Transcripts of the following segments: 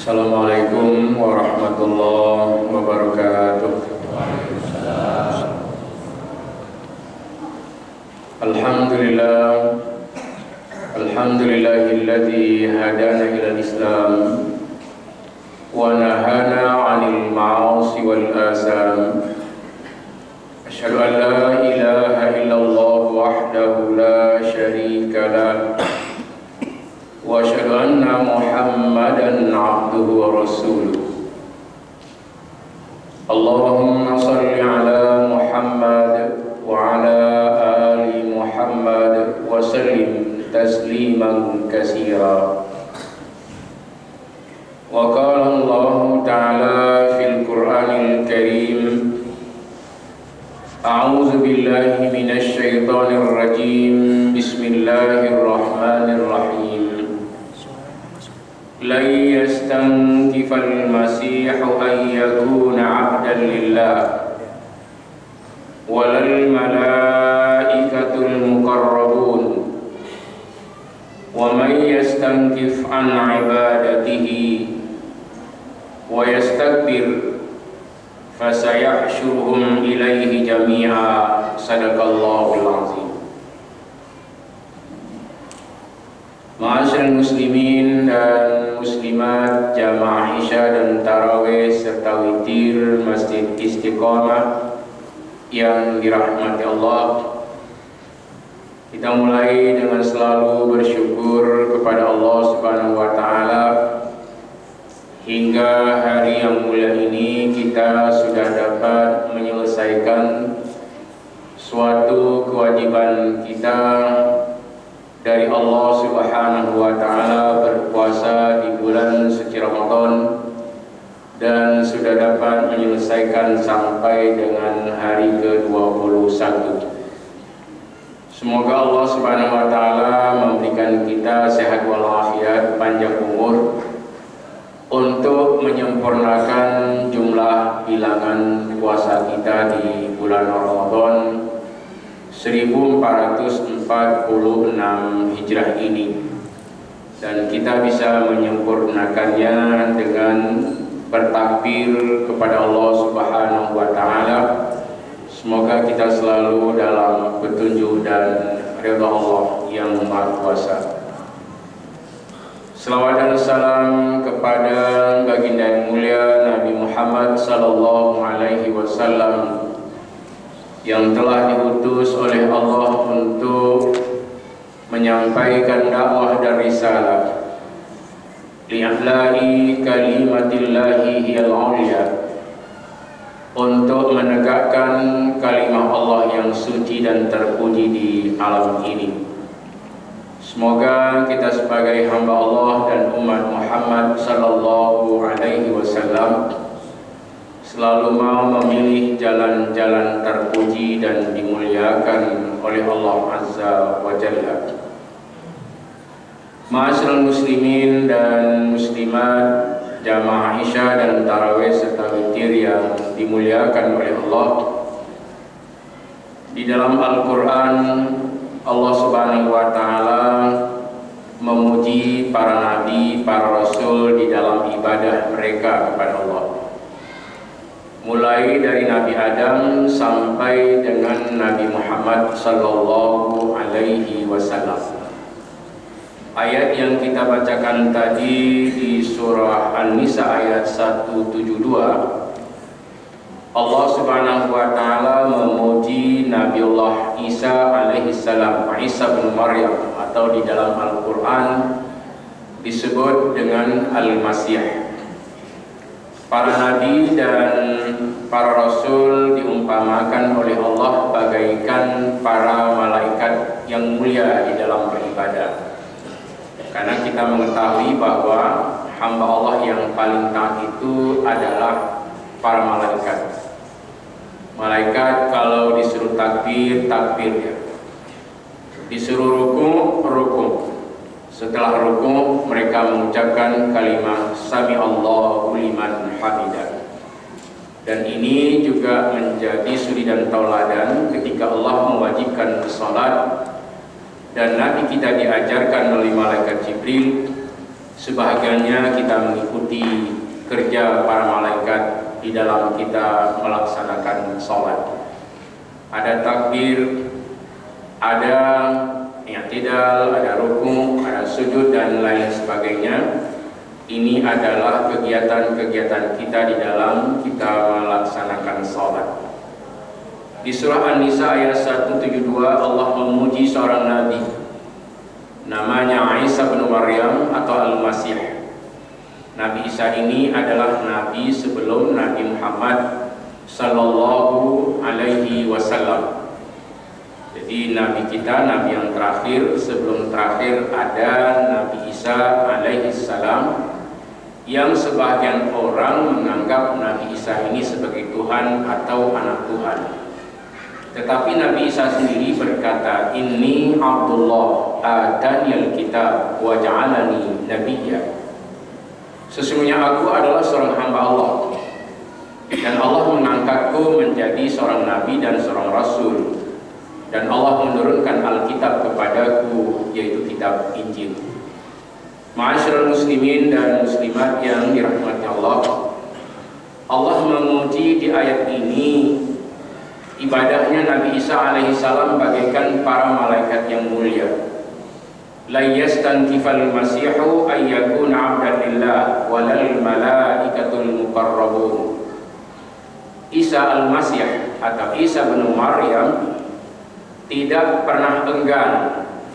Assalamualaikum warahmatullahi wabarakatuh. Alhamdulillah, alhamdulillahilladzi hadana ilal Islam wa nahana 'anil ma'asi wal asam. Asyhadu an la ilaha illallah wahdahu la syarika lah wa asyhadu anna Muhammadan 'abduhu wa rasuluh. Allahumma shalli ala Muhammad wa ala ali Muhammad wa sallim tasliman katsira. Wa qala Allah ta'ala fil Qur'anil Karim, a'udzu billahi minasy syaithanir rajim. Bismillahirrahmanirrahim. lan yastankifal masihu an yakuna 'abdan lillah walal malaikatul muqarrabun wa man yastankif an ibadatihi wa yastakbir fasayahsyuruhum ilaihi jami'a. Sadaqallahul azim. Ma'asyiral muslimin dan muslimat, jamaah Isya dan Tarawih serta witir Masjid Istiqomah yang dirahmati Allah, kita mulai dengan selalu bersyukur kepada Allah Subhanahu wa Ta'ala. Hingga hari yang mulia ini kita sudah dapat menyelesaikan suatu kewajiban kita dari Allah Subhanahu wa Ta'ala, berpuasa di bulan suci Ramadan, dan sudah dapat menyelesaikan sampai dengan hari ke-21. Semoga Allah Subhanahu wa Ta'ala memberikan kita sehat walafiat, panjang umur, untuk menyempurnakan jumlah bilangan puasa kita di bulan Ramadan 1446 Hijrah ini, dan kita bisa menyempurnakannya dengan bertakbir kepada Allah Subhanahu wa Ta'ala. Semoga kita selalu dalam petunjuk dan ridha Allah yang Maha Kuasa. Selawat dan salam kepada baginda yang mulia Nabi Muhammad sallallahu alaihi wasallam yang telah diutus oleh Allah untuk menyampaikan dakwah dan risalah, li'la'i kalimatillahi hiyal 'ulya, untuk menegakkan kalimah Allah yang suci dan terpuji di alam ini. Semoga kita sebagai hamba Allah dan umat Muhammad sallallahu alaihi wasallam selalu mau memilih jalan-jalan terpuji dan dimuliakan oleh Allah Azza wa Jalla. Ma'asyiral muslimin dan muslimat, jamaah Isya dan Tarawih serta witir yang dimuliakan oleh Allah, di dalam Al-Quran Allah Subhanahu wa Ta'ala memuji para nabi, para rasul di dalam ibadah mereka kepada Allah, mulai dari Nabi Adam sampai dengan Nabi Muhammad sallallahu alaihi wasallam. Ayat yang kita bacakan tadi di surah An-Nisa ayat 172, Allah Subhanahu wa Ta'ala memuji Nabiullah Isa alaihi salam, Isa bin Maryam, atau di dalam Al-Quran disebut dengan Al-Masih. Para nabi dan para rasul diumpamakan oleh Allah bagaikan para malaikat yang mulia di dalam beribadah. Karena kita mengetahui bahwa hamba Allah yang paling taat itu adalah para malaikat. Malaikat kalau disuruh takbir, takbir ya. Disuruh ruku, ruku. Setelah ruku mereka mengucapkan kalimat Sami Allahu liman hamidah. Dan ini juga menjadi suri dan tauladan ketika Allah mewajibkan salat, dan Nabi kita diajarkan oleh malaikat Jibril Sebahagiannya kita mengikuti kerja para malaikat di dalam kita melaksanakan sholat. Ada takbir, ada i'tidal, ada ruku', ada sujud dan lain sebagainya. Ini adalah kegiatan-kegiatan kita di dalam kita melaksanakan sholat. Di surah An-Nisa ayat 172 Allah memuji seorang nabi, namanya Isa bin Maryam atau Al-Masih. Nabi Isa ini adalah nabi sebelum Nabi Muhammad sallallahu alaihi wasallam. Jadi nabi kita, nabi yang terakhir, sebelum terakhir ada Nabi Isa alaihi salam, yang sebagian orang menganggap Nabi Isa ini sebagai Tuhan atau anak Tuhan. Tetapi Nabi Isa sendiri berkata, "Inni Abdullah ataniyal kitab wa ja'alani nabiyya." Sesungguhnya aku adalah seorang hamba Allah, dan Allah mengangkatku menjadi seorang nabi dan seorang rasul, dan Allah menurunkan Alkitab kepadaku, yaitu kitab Injil. Ma'asyiral muslimin dan muslimat yang dirahmati Allah, Allah memuji di ayat ini ibadahnya Nabi Isa alaihi salam bagaikan para malaikat yang mulia. La yastankifal masihu ayyakuna 'abdan lillah walal malaikatul muqarrabun. Isa al-Masih atau Isa bin Maryam tidak pernah enggan,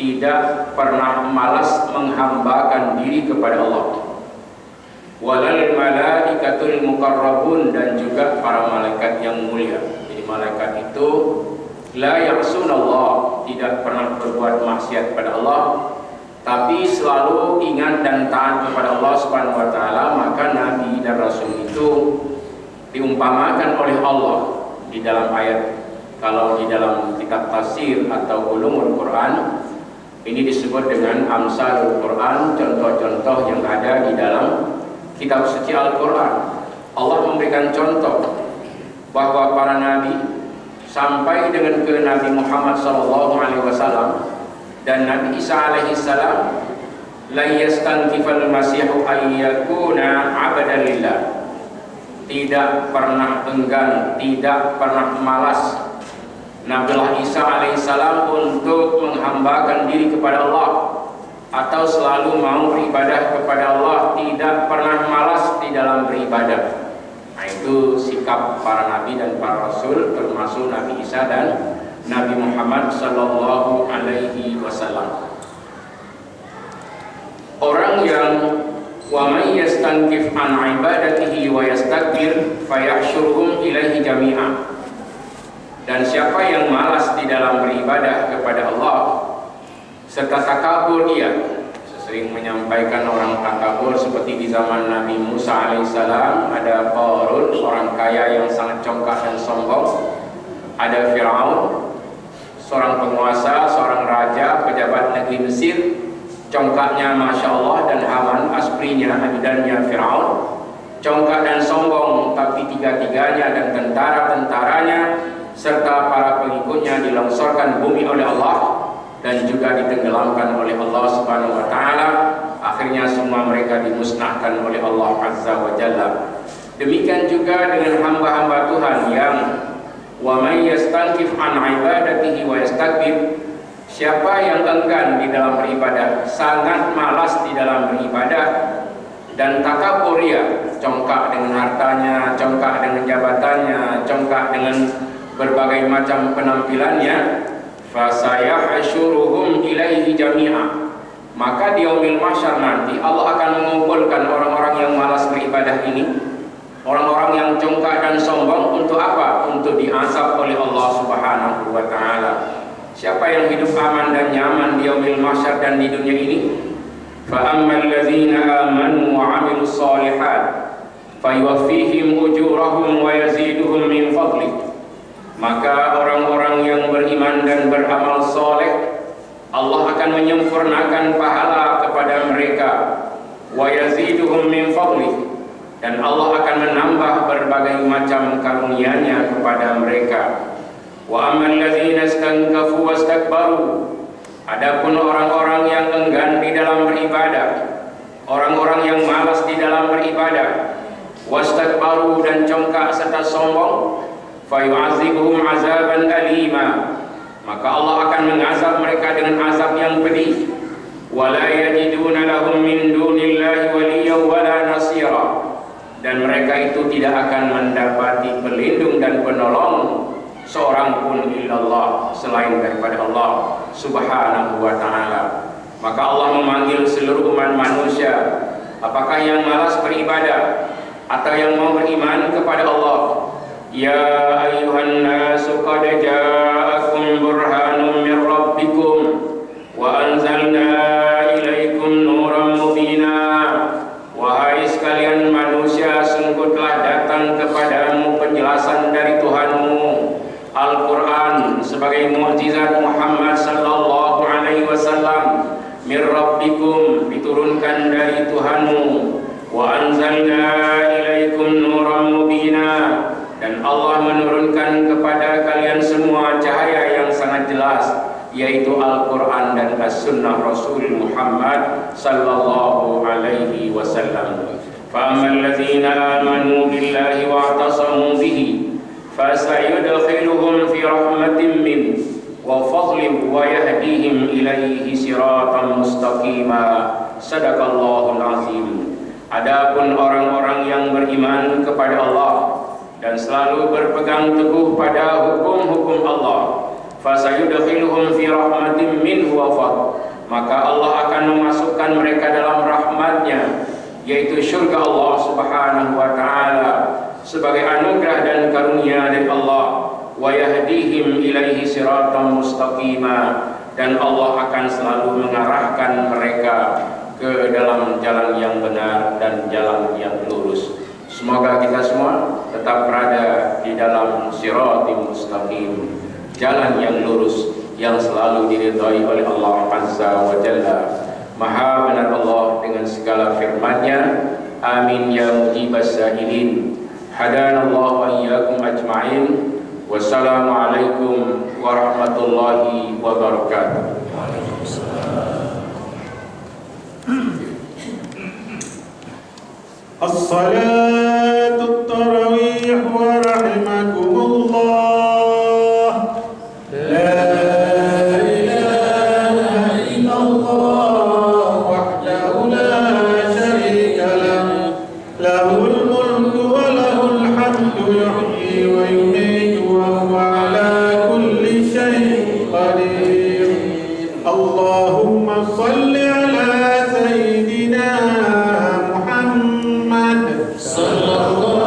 tidak pernah malas menghambakan diri kepada Allah. Walal malaikatul muqarrabun, dan juga para malaikat yang mulia. Jadi malaikat itu la ya'sunallah, tidak pernah berbuat maksiat pada Allah, tapi selalu ingat dan taat kepada Allah Subhanahu wa taala. Maka nabi dan rasul itu diumpamakan oleh Allah di dalam ayat, kalau di dalam kitab tafsir atau ulumul Quran ini disebut dengan amsalul Quran, contoh-contoh yang ada di dalam kitab suci Al-Quran. Allah memberikan contoh bahwa para nabi sampai dengan ke Nabi Muhammad SAW dan Nabi Isa alaihi salam, la yastankifal masihu ayyakuna 'abdan lillah, tidak pernah enggan, tidak pernah malas Nabi Isa alaihissalam untuk menghambakan diri kepada Allah atau selalu mau beribadah kepada Allah, tidak pernah malas di dalam beribadah. Nah, itu sikap para nabi dan para rasul, termasuk Nabi Isa dan Nabi Muhammad sallallahu alaihi wasallam. Orang yang wa may yastankif an ibadatihi wa yastakbir fayahsyuruhum ilaihi jami'a. Dan siapa yang malas di dalam beribadah kepada Allah serta takabur, dia sering menyampaikan orang takabur seperti di zaman Nabi Musa alaihissalam. Ada Qarun, orang kaya yang sangat congkak dan sombong. Ada Fir'aun, seorang penguasa, seorang raja, pejabat negeri Mesir, congkaknya Masya Allah, dan Haman, asprinya, ajudannya Fir'aun, congkak dan sombong. Tapi tiga-tiganya dan tentara-tentaranya serta para pengikutnya dilongsorkan bumi oleh Allah dan juga ditenggelamkan oleh Allah Subhanahu wa taala. Akhirnya semua mereka dimusnahkan oleh Allah Azza wa Jalla. Demikian juga dengan hamba-hamba Tuhan yang wa may yastankif an ibadatihi wa yastakbir. Siapa yang enggan di dalam beribadah, sangat malas di dalam beribadah, dan takabur, ya, congkak dengan hartanya, congkak dengan jabatannya, congkak dengan berbagai macam penampilannya, fasayahsyuruhum ilaihi jami'a, maka di yaumil mahsyar nanti Allah akan mengumpulkan orang-orang yang malas beribadah ini, orang-orang yang congkak dan sombong, untuk apa? Untuk diazab oleh Allah Subhanahu wa taala. Siapa yang hidup aman dan nyaman di yaumil mahsyar dan di dunia ini? Fa ammal ladzina amanu wa 'amilus shalihat fayuwaffihim ujurahum wa yaziduhum min fadlihi. Maka orang-orang yang beriman dan beramal soleh, Allah akan menyempurnakan pahala kepada mereka, wa yaziduhum min fadlih, dan Allah akan menambah berbagai macam karunia-Nya kepada mereka. Wa ammal ladzina istankafu wastakbaru, adapun orang-orang yang enggan di dalam beribadah, orang-orang yang malas di dalam beribadah, wastakbaru dan congkak serta sombong, fayu'adzibuhum 'azaban alima, maka Allah akan mengazab mereka dengan azab yang pedih. Wala yajiduna lahum min dunillahi waliyyan wala nasira, dan mereka itu tidak akan mendapati pelindung dan penolong seorang pun illallah, selain daripada Allah subhanahu wa ta'ala. Maka Allah memanggil seluruh umat manusia, apakah yang malas beribadah atau yang mau beriman kepada Allah. Ya ayyuhan nasu qad ja'akum burhanun min rabbikum wa anzalna ilaikum nuran mubina. Wahai sekalian manusia, sungguh telah datang kepadamu penjelasan dari Tuhanmu, Al-Quran sebagai mukjizat Muhammad sallallahu alaihi wasallam. Mir rabbikum, diturunkan dari Tuhanmu. Wa anzalna ilaikum nuran mubina, dan Allah menurunkan kepada kalian semua cahaya yang sangat jelas, yaitu Al-Quran dan As-Sunnah Rasul Muhammad sallallahu alaihi wasallam. Fa ammal ladzina amanu billahi wa i'tasamu bihi fasayudkhiluhum fi rahmatin min wa fadlin wa yahdihim ilaihi siratan mustaqima. Sadaqallahul azim. Adapun orang-orang yang beriman kepada Allah dan selalu berpegang teguh pada hukum-hukum Allah, fasayudkhiluhum fi rahmatin minhu wa fadl, maka Allah akan memasukkan mereka dalam rahmatnya, yaitu syurga Allah subhanahu wa ta'ala, sebagai anugerah dan karunia dari Allah. Wa yahdihim ilaihi siratan mustaqima, dan Allah akan selalu mengarahkan mereka ke dalam jalan yang benar dan jalan yang lurus. Semoga kita semua tetap berada di dalam siratim mustaqim, jalan yang lurus yang selalu diridhai oleh Allah Azza wa Jalla. Maha benar Allah dengan segala firman-Nya. Amin ya mujibas sa'ilin. Hadanallahu wa iyyakum ajma'in. Wassalamualaikum warahmatullahi wabarakatuh. As-salatu at-tarawih wa rahimakumullah. La ilaha illallah wahdahu la sharika lahu, lahul mulku wa lahul hamdu, yuhyi wa yumiitu wa huwa ala kulli shay'in qadir. Allahumma salli ala sayyidina Muhammad sallallahu